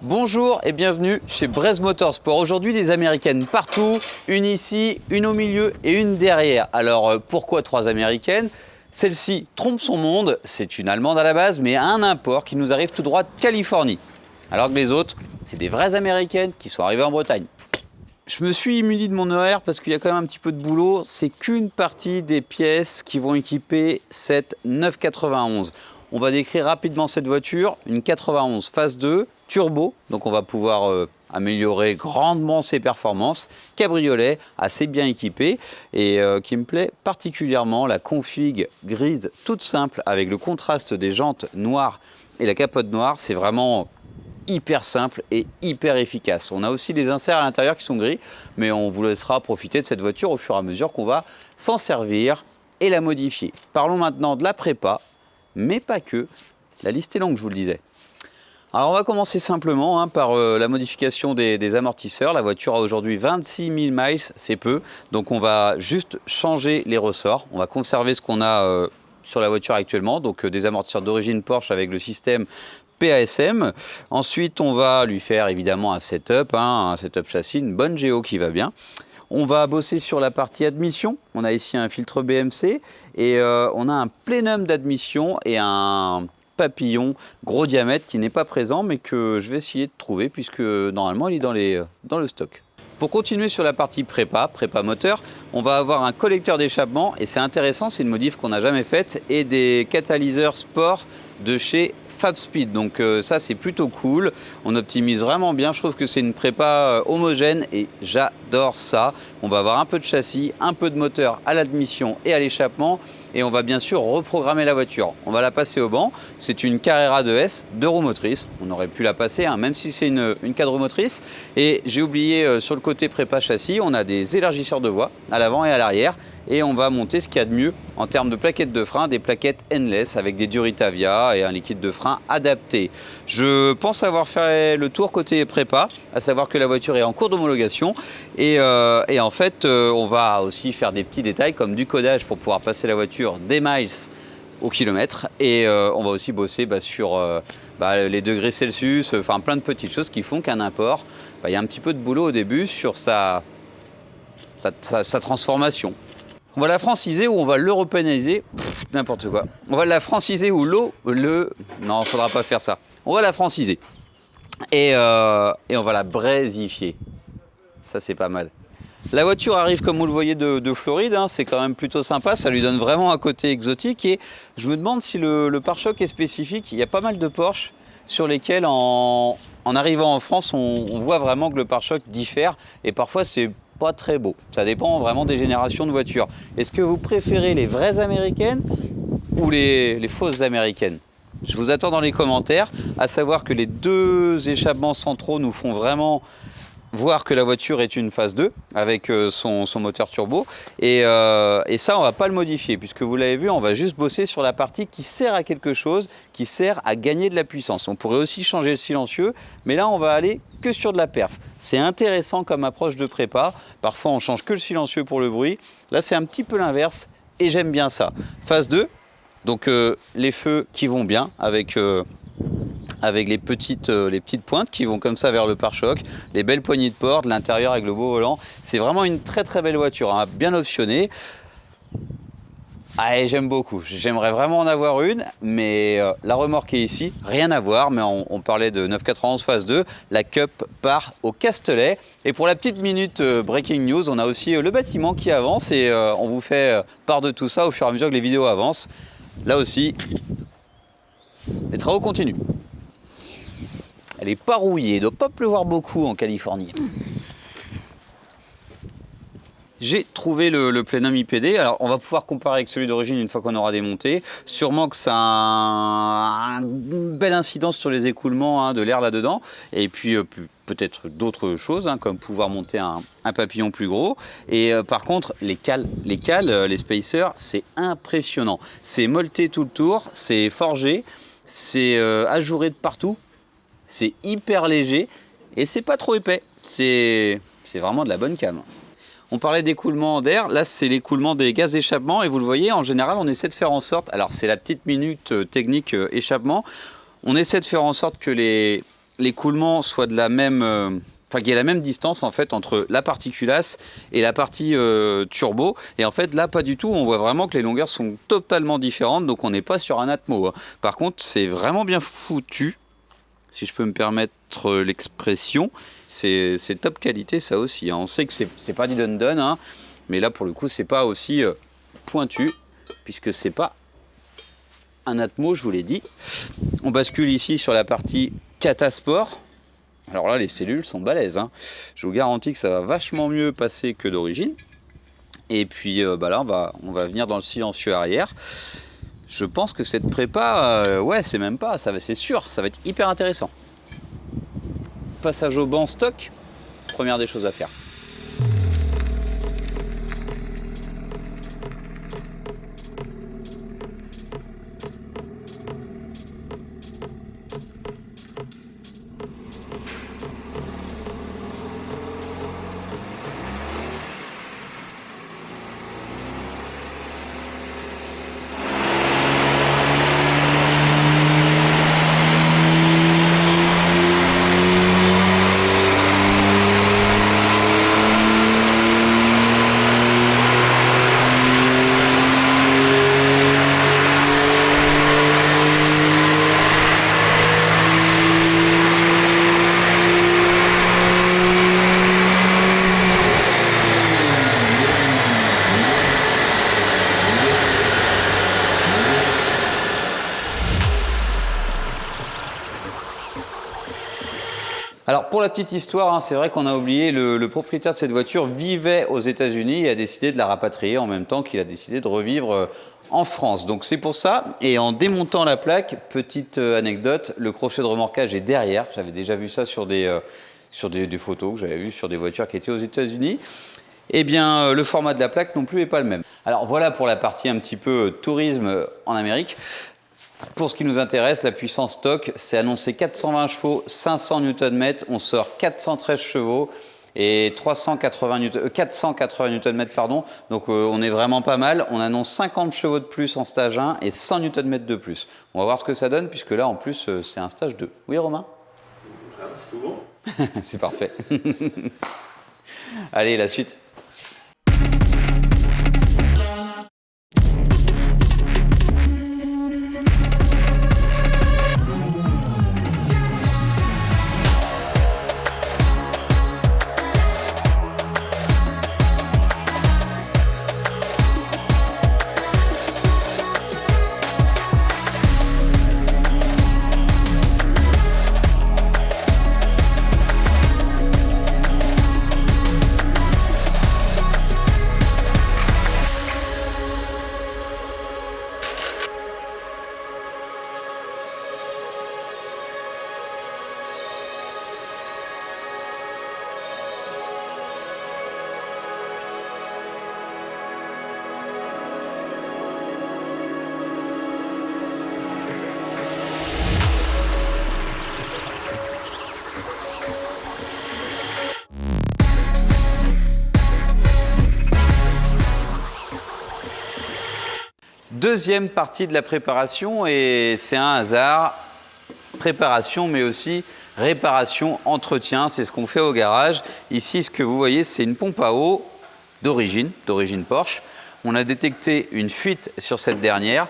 Bonjour et bienvenue chez Brez Motorsport. Aujourd'hui, des américaines partout, une ici, une au milieu et une derrière. Alors pourquoi 3 américaines? Celle-ci trompe son monde, c'est une allemande à la base, mais à un import qui nous arrive tout droit de Californie. Alors que les autres, c'est des vraies américaines qui sont arrivées en Bretagne. Je me suis muni de mon horaire parce qu'il y a quand même un petit peu de boulot. C'est qu'une partie des pièces qui vont équiper cette 991. On va décrire rapidement cette voiture, une 91 phase 2, turbo, donc on va pouvoir améliorer grandement ses performances, cabriolet assez bien équipé et qui me plaît particulièrement, la config grise toute simple avec le contraste des jantes noires et la capote noire, c'est vraiment hyper simple et hyper efficace. On a aussi les inserts à l'intérieur qui sont gris, mais on vous laissera profiter de cette voiture au fur et à mesure qu'on va s'en servir et la modifier. Parlons maintenant de la prépa, mais pas que. La liste est longue, je vous le disais. Alors on va commencer simplement par la modification des amortisseurs. La voiture a aujourd'hui 26 000 miles, c'est peu. Donc on va juste changer les ressorts. On va conserver ce qu'on a sur la voiture actuellement. Donc des amortisseurs d'origine Porsche avec le système PASM. Ensuite on va lui faire évidemment un setup châssis, une bonne géo qui va bien. On va bosser sur la partie admission. On a ici un filtre BMC et on a un plénum d'admission et un papillon gros diamètre qui n'est pas présent mais que je vais essayer de trouver puisque normalement il est dans le stock. Pour continuer sur la partie prépa moteur, on va avoir un collecteur d'échappement et c'est intéressant, c'est une modif qu'on n'a jamais faite et des catalyseurs sport de chez Fabspeed, donc ça c'est plutôt cool, on optimise vraiment bien, je trouve que c'est une prépa homogène et j'adore ça. On va avoir un peu de châssis, un peu de moteur à l'admission et à l'échappement et on va bien sûr reprogrammer la voiture. On va la passer au banc, c'est une Carrera 2S, 2 roues motrices, on aurait pu la passer même si c'est une 4 roues motrices. Et j'ai oublié sur le côté prépa châssis, on a des élargisseurs de voie à l'avant et à l'arrière et on va monter ce qu'il y a de mieux en termes de plaquettes de frein, des plaquettes endless avec des Duritavia et un liquide de frein adapté. Je pense avoir fait le tour côté prépa, à savoir que la voiture est en cours d'homologation et en fait on va aussi faire des petits détails comme du codage pour pouvoir passer la voiture des miles au kilomètre et on va aussi bosser sur les degrés Celsius, enfin plein de petites choses qui font qu'un import, il y a un petit peu de boulot au début sur sa transformation. On va la franciser ou on va l'européaniser, n'importe quoi. On va la franciser ou non, il faudra pas faire ça. On va la franciser et on va la brésifier. Ça c'est pas mal. La voiture arrive comme vous le voyez de Floride, c'est quand même plutôt sympa, ça lui donne vraiment un côté exotique et je me demande si le pare-choc est spécifique. Il y a pas mal de Porsche sur lesquels en arrivant en France on voit vraiment que le pare-choc diffère et parfois c'est pas très beau. Ça dépend vraiment des générations de voitures. Est-ce que vous préférez les vraies américaines ou les fausses américaines? Je vous attends dans les commentaires, à savoir que les 2 échappements centraux nous font vraiment voir que la voiture est une phase 2 avec son moteur turbo et ça on va pas le modifier puisque vous l'avez vu, on va juste bosser sur la partie qui sert à quelque chose, qui sert à gagner de la puissance. On pourrait aussi changer le silencieux mais là on va aller que sur de la perf. C'est intéressant comme approche de prépa, parfois on change que le silencieux pour le bruit, là c'est un petit peu l'inverse et j'aime bien ça. Phase 2, donc les feux qui vont bien avec les petites pointes qui vont comme ça vers le pare-choc, les belles poignées de porte, l'intérieur avec le beau volant. C'est vraiment une très très belle voiture, bien optionnée. J'aime beaucoup, j'aimerais vraiment en avoir une, mais la remorque est ici, rien à voir, mais on parlait de 991 phase 2, la Cup part au Castellet. Et pour la petite minute breaking news, on a aussi le bâtiment qui avance et on vous fait part de tout ça au fur et à mesure que les vidéos avancent. Là aussi, les travaux continuent. Elle n'est pas rouillée, il ne doit pas pleuvoir beaucoup en Californie. J'ai trouvé le plénum IPD, alors on va pouvoir comparer avec celui d'origine une fois qu'on aura démonté. Sûrement que ça a une belle incidence sur les écoulements de l'air là-dedans. Et puis peut-être d'autres choses, comme pouvoir monter un papillon plus gros. Et par contre, les cales, les spacers, c'est impressionnant. C'est molleté tout le tour, c'est forgé, c'est ajouré de partout. C'est hyper léger et c'est pas trop épais. C'est vraiment de la bonne cam. On parlait d'écoulement d'air, là c'est l'écoulement des gaz d'échappement et vous le voyez, en général on essaie de faire en sorte, alors c'est la petite minute technique échappement, on essaie de faire en sorte que les l'écoulement soit de la même... Enfin, qu'il y ait la même distance en fait entre la partie culasse et la partie turbo. Et en fait, là, pas du tout. On voit vraiment que les longueurs sont totalement différentes. Donc, on n'est pas sur un Atmo, hein. Par contre, c'est vraiment bien foutu, si je peux me permettre l'expression. C'est top qualité, ça aussi, hein. On sait que c'est pas du dun-dun, hein, mais là, pour le coup, c'est pas aussi pointu, puisque c'est pas un Atmo, je vous l'ai dit. On bascule ici sur la partie Catasport. Alors là, les cellules sont balèzes, hein. Je vous garantis que ça va vachement mieux passer que d'origine. Et puis là, on va venir dans le silencieux arrière. Je pense que cette prépa, ouais, c'est même pas, c'est sûr, ça va être hyper intéressant. Passage au banc stock, première des choses à faire. Alors pour la petite histoire, hein, c'est vrai qu'on a oublié, le propriétaire de cette voiture vivait aux États-Unis et a décidé de la rapatrier en même temps qu'il a décidé de revivre en France. Donc c'est pour ça, et en démontant la plaque, petite anecdote, le crochet de remorquage est derrière. J'avais déjà vu ça sur des photos que j'avais vues sur des voitures qui étaient aux États-Unis. Eh bien, le format de la plaque non plus n'est pas le même. Alors voilà pour la partie un petit peu tourisme en Amérique. Pour ce qui nous intéresse, la puissance stock, c'est annoncé 420 chevaux, 500 Nm. On sort 413 chevaux et 480 Nm, pardon. Donc on est vraiment pas mal. On annonce 50 chevaux de plus en stage 1 et 100 Nm de plus. On va voir ce que ça donne, puisque là, en plus, c'est un stage 2. Oui, Romain? C'est tout bon. C'est parfait. Allez, la suite. Deuxième partie de la préparation, et c'est un hasard, préparation mais aussi réparation, entretien, c'est ce qu'on fait au garage. Ici, ce que vous voyez, c'est une pompe à eau d'origine Porsche. On a détecté une fuite sur cette dernière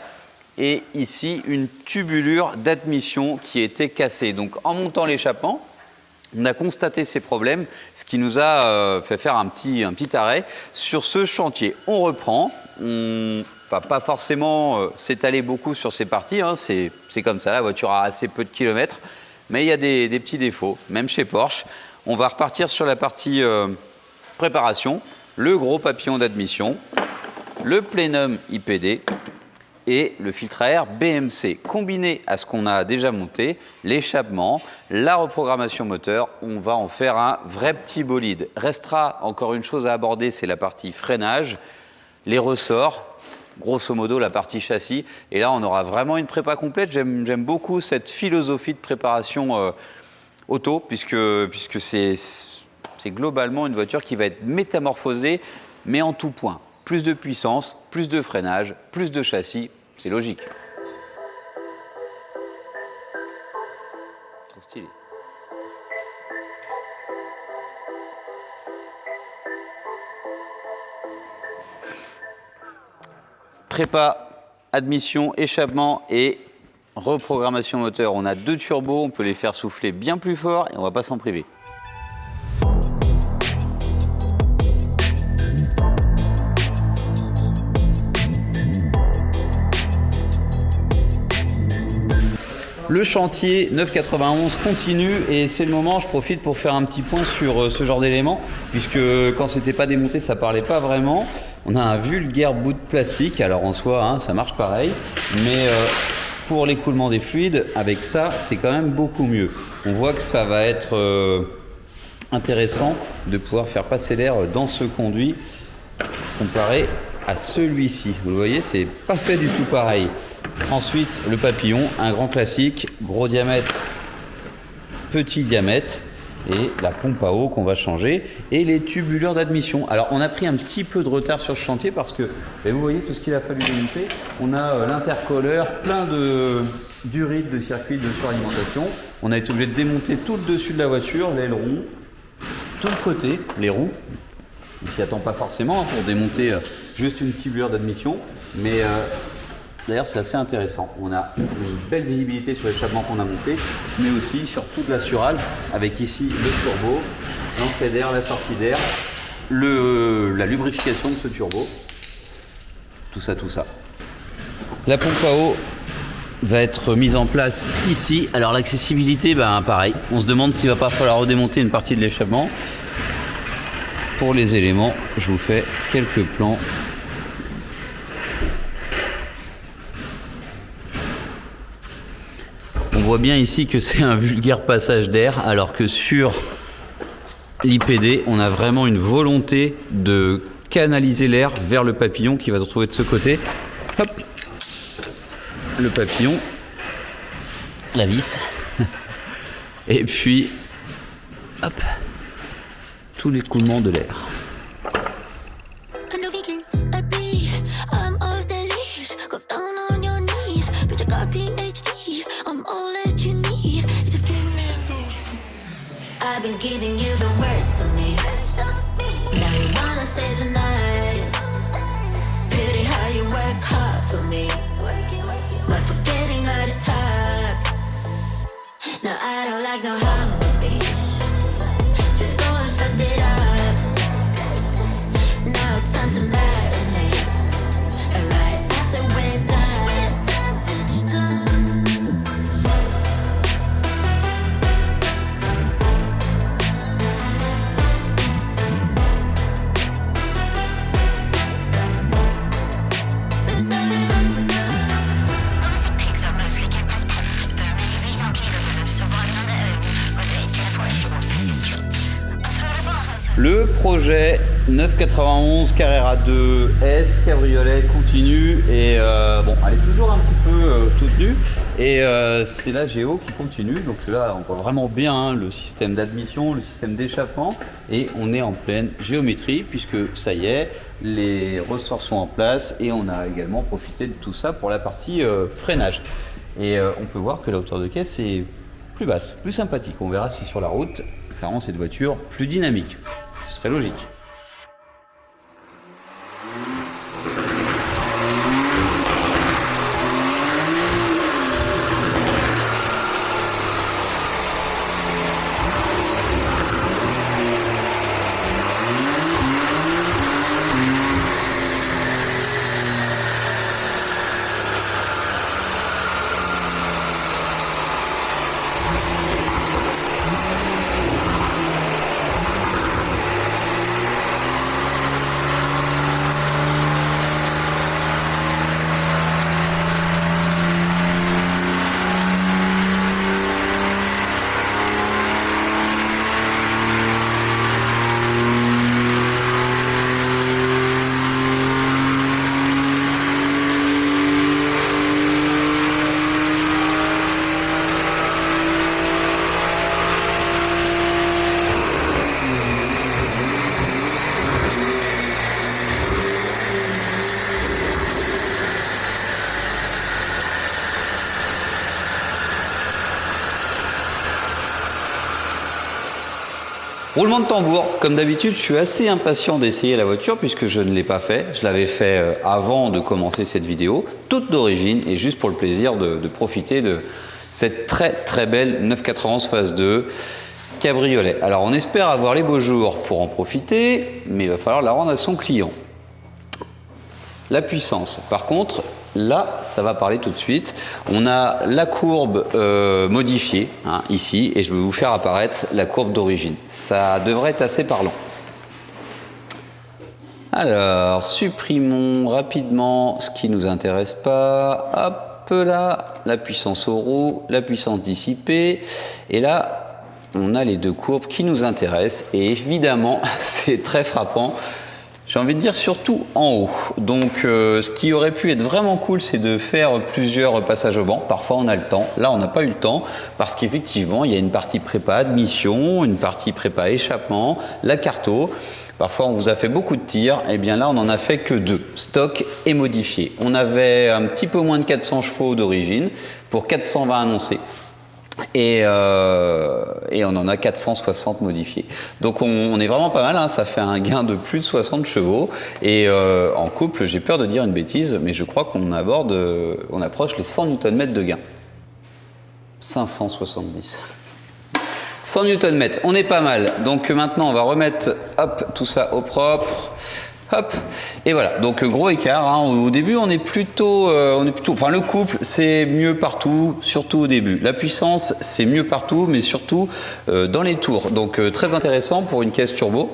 et ici une tubulure d'admission qui était cassée. Donc en montant l'échappement, on a constaté ces problèmes, ce qui nous a fait faire un petit arrêt sur ce chantier. On reprend, on va pas forcément s'étaler beaucoup sur ces parties, hein. C'est comme ça, la voiture a assez peu de kilomètres, mais il y a des petits défauts, même chez Porsche. On va repartir sur la partie préparation, le gros papillon d'admission, le plénum IPD et le filtre à air BMC. Combiné à ce qu'on a déjà monté, l'échappement, la reprogrammation moteur, on va en faire un vrai petit bolide. Restera encore une chose à aborder, c'est la partie freinage, les ressorts, grosso modo la partie châssis. Et là, on aura vraiment une prépa complète. J'aime beaucoup cette philosophie de préparation auto, puisque c'est globalement une voiture qui va être métamorphosée, mais en tout point. Plus de puissance, plus de freinage, plus de châssis, c'est logique. Trop stylé. prépa, admission, échappement et reprogrammation moteur. On a 2 turbos, on peut les faire souffler bien plus fort et on va pas s'en priver. Le chantier 991 continue et c'est le moment, je profite pour faire un petit point sur ce genre d'éléments, puisque quand c'était pas démonté, ça parlait pas vraiment. On a un vulgaire bout de plastique, alors en soi, hein, ça marche pareil, mais pour l'écoulement des fluides, avec ça, c'est quand même beaucoup mieux. On voit que ça va être intéressant de pouvoir faire passer l'air dans ce conduit comparé à celui-ci. Vous le voyez, c'est pas fait du tout pareil. Ensuite, le papillon, un grand classique, gros diamètre, petit diamètre, et la pompe à eau qu'on va changer, et les tubulures d'admission. Alors, on a pris un petit peu de retard sur ce chantier parce que, vous voyez tout ce qu'il a fallu démonter. On a l'intercolleur, plein d'urites, de circuits de suralimentation. On a été obligé de démonter tout le dessus de la voiture, l'aileron, tout le côté, les roues. On s'y attend pas forcément pour démonter juste une tubulure d'admission, mais d'ailleurs, c'est assez intéressant. On a une belle visibilité sur l'échappement qu'on a monté, mais aussi sur toute la surale, avec ici le turbo, l'entrée d'air, la sortie d'air, la lubrification de ce turbo. Tout ça. La pompe à eau va être mise en place ici. Alors l'accessibilité, pareil. On se demande s'il va pas falloir redémonter une partie de l'échappement. Pour les éléments, je vous fais quelques plans. On voit bien ici que c'est un vulgaire passage d'air, alors que sur l'IPD, on a vraiment une volonté de canaliser l'air vers le papillon qui va se retrouver de ce côté. Hop, le papillon, la vis, et puis, hop, tout l'écoulement de l'air. I've been giving you the worst of me. Now you wanna stay the night. Pity how you work hard for me, but forgetting how to talk. No, I don't like no humble beach. Just go and suss it up. Now it's time to marinate. And right after we're done. Le projet 991 Carrera 2 S cabriolet continue et elle est toujours un petit peu toute nue et c'est la Géo qui continue, donc là on voit vraiment bien le système d'admission, le système d'échappement et on est en pleine géométrie puisque ça y est, les ressorts sont en place et on a également profité de tout ça pour la partie freinage et on peut voir que la hauteur de caisse est plus basse, plus sympathique. On verra si sur la route ça rend cette voiture plus dynamique. Ce serait logique. Roulement de tambour, comme d'habitude, je suis assez impatient d'essayer la voiture puisque je ne l'ai pas fait. Je l'avais fait avant de commencer cette vidéo, toute d'origine et juste pour le plaisir de profiter de cette très très belle 991 phase 2 cabriolet. Alors on espère avoir les beaux jours pour en profiter, mais il va falloir la rendre à son client. La puissance, par contre, là, ça va parler tout de suite. On a la courbe modifiée, hein, ici, et je vais vous faire apparaître la courbe d'origine. Ça devrait être assez parlant. Alors, supprimons rapidement ce qui ne nous intéresse pas. Hop là, la puissance aux roues, la puissance dissipée. Et là, on a les deux courbes qui nous intéressent. Et évidemment, c'est très frappant. J'ai envie de dire surtout en haut. Donc ce qui aurait pu être vraiment cool, c'est de faire plusieurs passages au banc. Parfois on a le temps. Là on n'a pas eu le temps parce qu'effectivement il y a une partie prépa admission, une partie prépa échappement, la carto. Parfois on vous a fait beaucoup de tirs, et bien là on n'en a fait que 2, stock et modifié. On avait un petit peu moins de 400 chevaux d'origine pour 420 annoncés. Et on en a 460 modifiés. Donc on est vraiment pas mal, hein. Ça fait un gain de plus de 60 chevaux. Et en couple, j'ai peur de dire une bêtise, mais je crois qu'on approche les 100 Nm de gain. 570. 100 Nm, on est pas mal. Donc maintenant, on va remettre hop, tout ça au propre. Hop, et voilà, donc gros écart, hein. Au début on est plutôt, enfin le couple c'est mieux partout, surtout au début. La puissance c'est mieux partout, mais surtout dans les tours, donc très intéressant pour une caisse turbo.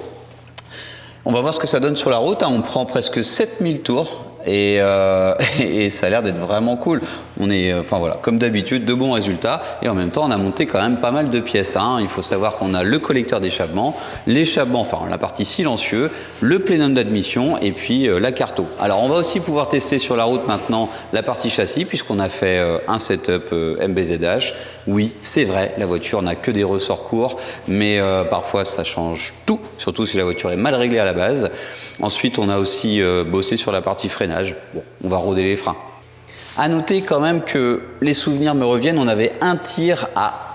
On va voir ce que ça donne sur la route, hein. On prend presque 7000 tours. Et ça a l'air d'être vraiment cool. On est, enfin voilà, comme d'habitude, de bons résultats. Et en même temps, on a monté quand même pas mal de pièces, hein. Il faut savoir qu'on a le collecteur d'échappement, l'échappement, enfin la partie silencieux, le plénum d'admission et puis la carto. Alors on va aussi pouvoir tester sur la route maintenant la partie châssis puisqu'on a fait un setup MBZH. Oui, c'est vrai, la voiture n'a que des ressorts courts, mais parfois ça change tout, surtout si la voiture est mal réglée à la base. Ensuite, on a aussi bossé sur la partie freinage. Bon, on va roder les freins. À noter quand même que les souvenirs me reviennent, on avait un tir à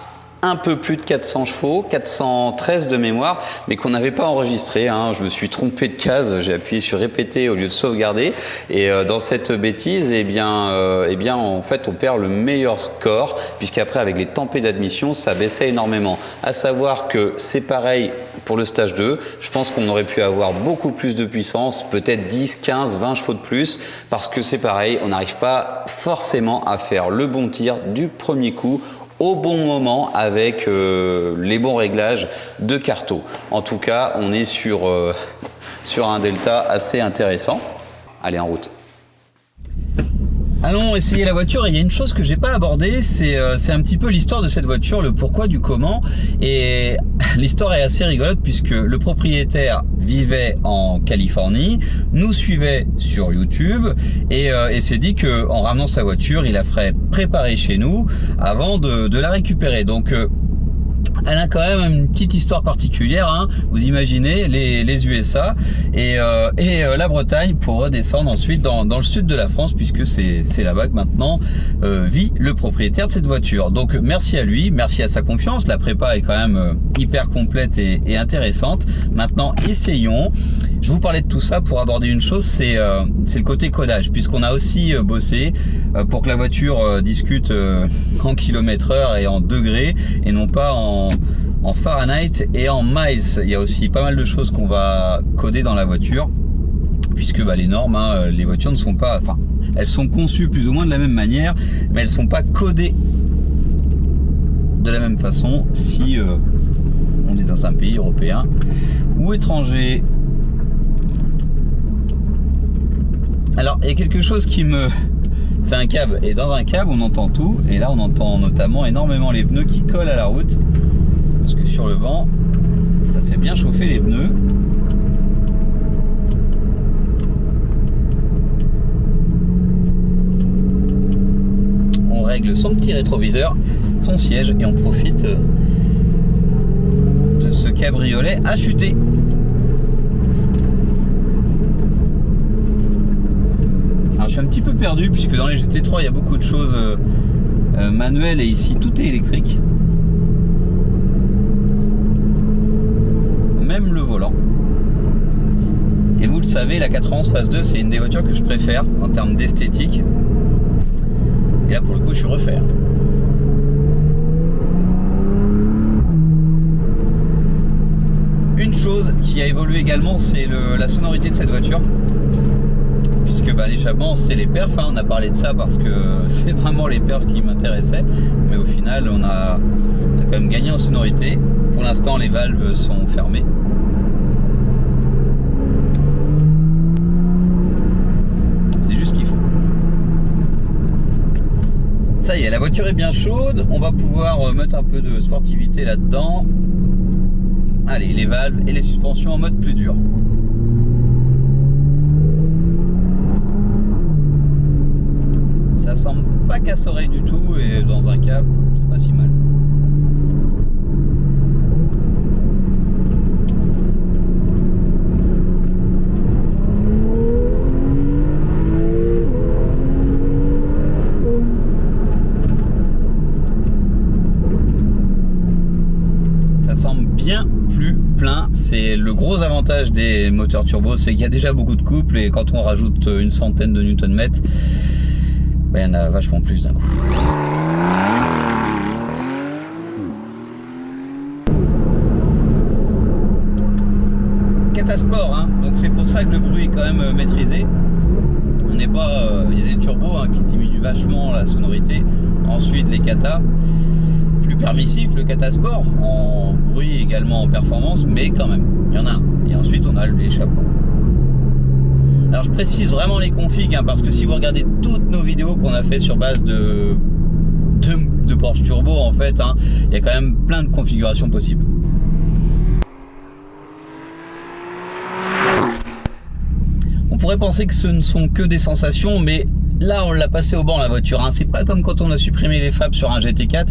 un peu plus de 400 chevaux, 413 de mémoire, mais qu'on n'avait pas enregistré, hein. Je me suis trompé de case, j'ai appuyé sur répéter au lieu de sauvegarder. Et dans cette bêtise, eh bien, en fait, on perd le meilleur score, puisqu'après, avec les tempêtes d'admission, ça baissait énormément. À savoir que c'est pareil pour le stage 2. Je pense qu'on aurait pu avoir beaucoup plus de puissance, peut-être 10, 15, 20 chevaux de plus, parce que c'est pareil, on n'arrive pas forcément à faire le bon tir du premier coup, au bon moment avec les bons réglages de carto. En tout cas, on est sur un delta assez intéressant. Allez, en route. Allons essayer la voiture. Et il y a une chose que j'ai pas abordée, c'est un petit peu l'histoire de cette voiture, le pourquoi du comment. Et l'histoire est assez rigolote puisque le propriétaire vivait en Californie, nous suivait sur YouTube et s'est dit que en ramenant sa voiture, il la ferait préparer chez nous avant de la récupérer. Donc elle a quand même une petite histoire particulière, hein. Vous imaginez les USA et la Bretagne pour redescendre ensuite dans le sud de la France, puisque c'est là-bas que maintenant vit le propriétaire de cette voiture. Donc merci à lui, merci à sa confiance. La prépa est quand même hyper complète et intéressante. Maintenant essayons. Je vous parlais de tout ça pour aborder une chose, c'est le côté codage, puisqu'on a aussi bossé pour que la voiture discute en km/h et en degrés et non pas en Fahrenheit et en miles. Il y a aussi pas mal de choses qu'on va coder dans la voiture, puisque les normes, hein, les voitures ne sont pas, enfin, elles sont conçues plus ou moins de la même manière, mais elles ne sont pas codées de la même façon si on est dans un pays européen ou étranger. Alors, il y a quelque chose qui me... C'est un cab, et dans un cab, on entend tout. Et là, on entend notamment énormément les pneus qui collent à la route. Parce que sur le banc, ça fait bien chauffer les pneus. On règle son petit rétroviseur, son siège, et on profite de ce cabriolet achuté. Alors, je suis un petit peu perdu puisque dans les GT3 il y a beaucoup de choses manuelles et ici tout est électrique. j'aime le volant. Et vous le savez, la 411 Phase 2, c'est une des voitures que je préfère en termes d'esthétique. Et là, pour le coup, je suis refait. Une chose qui a évolué également, c'est la sonorité de cette voiture. Puisque l'échappement, c'est les perfs. On a parlé de ça parce que c'est vraiment les perfs qui m'intéressaient. Mais au final, on a quand même gagné en sonorité. Pour l'instant, les valves sont fermées. C'est juste ce qu'il faut. Ça y est, la voiture est bien chaude. On va pouvoir mettre un peu de sportivité là-dedans. Allez, les valves et les suspensions en mode plus dur. Ça semble pas casse-oreille du tout et dans un câble, c'est pas si mal. Ça semble bien plus plein. C'est le gros avantage des moteurs turbo, c'est qu'il y a déjà beaucoup de couple et quand on rajoute une centaine de Nm, il y en a vachement plus d'un coup. Catasport, donc c'est pour ça que le bruit est quand même maîtrisé. On n'est pas, il y a des turbos qui diminuent vachement la sonorité. Ensuite les catas, plus permissif, le Catasport en bruit également en performance, mais quand même, il y en a un. Et ensuite on a l'échappement. Alors je précise vraiment les configs parce que si vous regardez toutes nos vidéos qu'on a fait sur base de Porsche Turbo en fait, il y a quand même plein de configurations possibles. On pourrait penser que ce ne sont que des sensations, mais là on l'a passé au banc la voiture, c'est pas comme quand on a supprimé les fabs sur un GT4,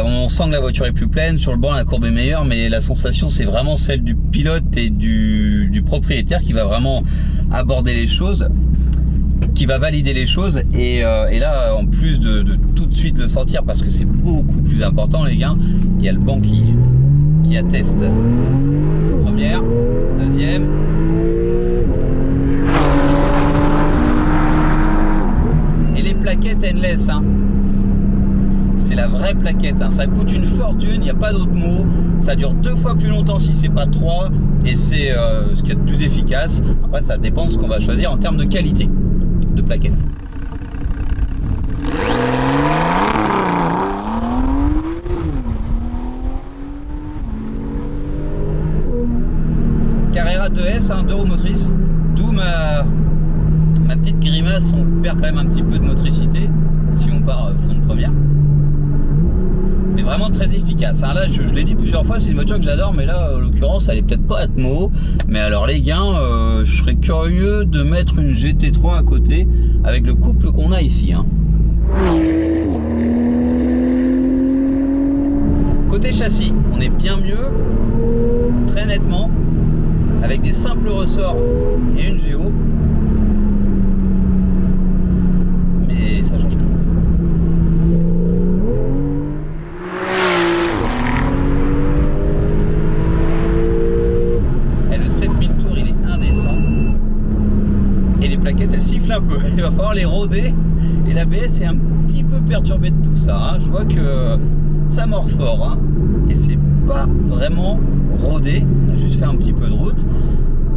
on sent que la voiture est plus pleine, sur le banc la courbe est meilleure, mais la sensation c'est vraiment celle du pilote et du propriétaire qui va vraiment aborder les choses, qui va valider les choses et là en plus de tout de suite le sentir parce que c'est beaucoup plus important les gars, il y a le banc qui atteste. Première, deuxième. Et les plaquettes endless, c'est la vraie plaquette, ça coûte une fortune, il n'y a pas d'autre mot, ça dure 2 fois plus longtemps si c'est pas 3 et c'est ce qu'il y a de plus efficace. Après ça dépend de ce qu'on va choisir en termes de qualité de plaquette. Carrera 2S, 2 roues motrices, d'où ma petite grimace, on perd quand même un petit peu de motricité si on part fond de première. Mais vraiment très efficace. Là, je l'ai dit plusieurs fois, c'est une voiture que j'adore, mais là, en l'occurrence, elle est peut-être pas Atmo. Mais alors, les gars, je serais curieux de mettre une GT3 à côté avec le couple qu'on a ici. Côté châssis, on est bien mieux, très nettement, avec des simples ressorts et une géo. Mais ça change tout. Et le 7000 tours, il est indécent. Et les plaquettes, elles sifflent un peu. Il va falloir les rôder. Et l'ABS est un petit peu perturbé de tout ça. Je vois que ça mord fort. Et c'est pas vraiment rodé. On a juste fait un petit peu de route.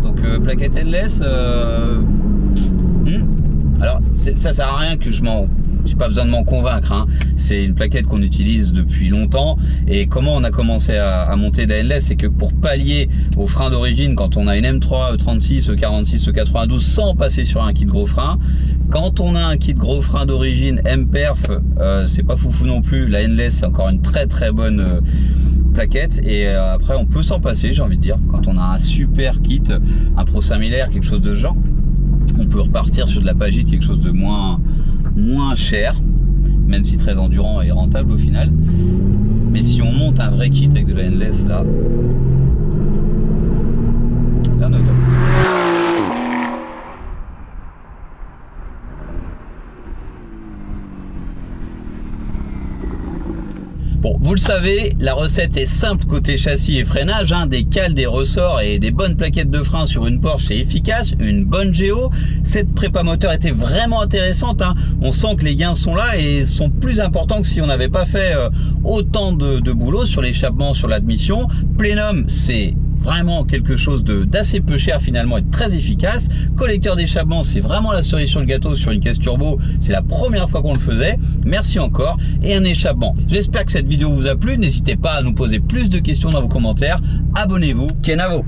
Donc plaquette endless. Alors ça sert à rien que j'ai pas besoin de m'en convaincre. C'est une plaquette qu'on utilise depuis longtemps. Et comment on a commencé à monter des endless, c'est que pour pallier aux freins d'origine, quand on a une M3, E36, E46, E92 sans passer sur un kit gros frein, quand on a un kit gros frein d'origine M-Perf, c'est pas foufou non plus. La endless c'est encore une très très bonne plaquette et après on peut s'en passer, j'ai envie de dire, quand on a un super kit, un Pro 5000 R, quelque chose de ce genre, on peut repartir sur de la Pagide, quelque chose de moins cher, même si très endurant et rentable au final. Mais si on monte un vrai kit avec de la endless, là on est au top. Bon, vous le savez, la recette est simple côté châssis et freinage, hein, des cales, des ressorts et des bonnes plaquettes de frein sur une Porsche, c'est efficace, une bonne géo. Cette prépa moteur était vraiment intéressante, hein. On sent que les gains sont là et sont plus importants que si on n'avait pas fait autant de boulot sur l'échappement, sur l'admission. Plénum, c'est vraiment quelque chose d'assez peu cher finalement et très efficace. Collecteur d'échappement, c'est vraiment la cerise sur le gâteau sur une caisse turbo. C'est la première fois qu'on le faisait. Merci encore. Et un échappement. J'espère que cette vidéo vous a plu. N'hésitez pas à nous poser plus de questions dans vos commentaires. Abonnez-vous. Kenavo.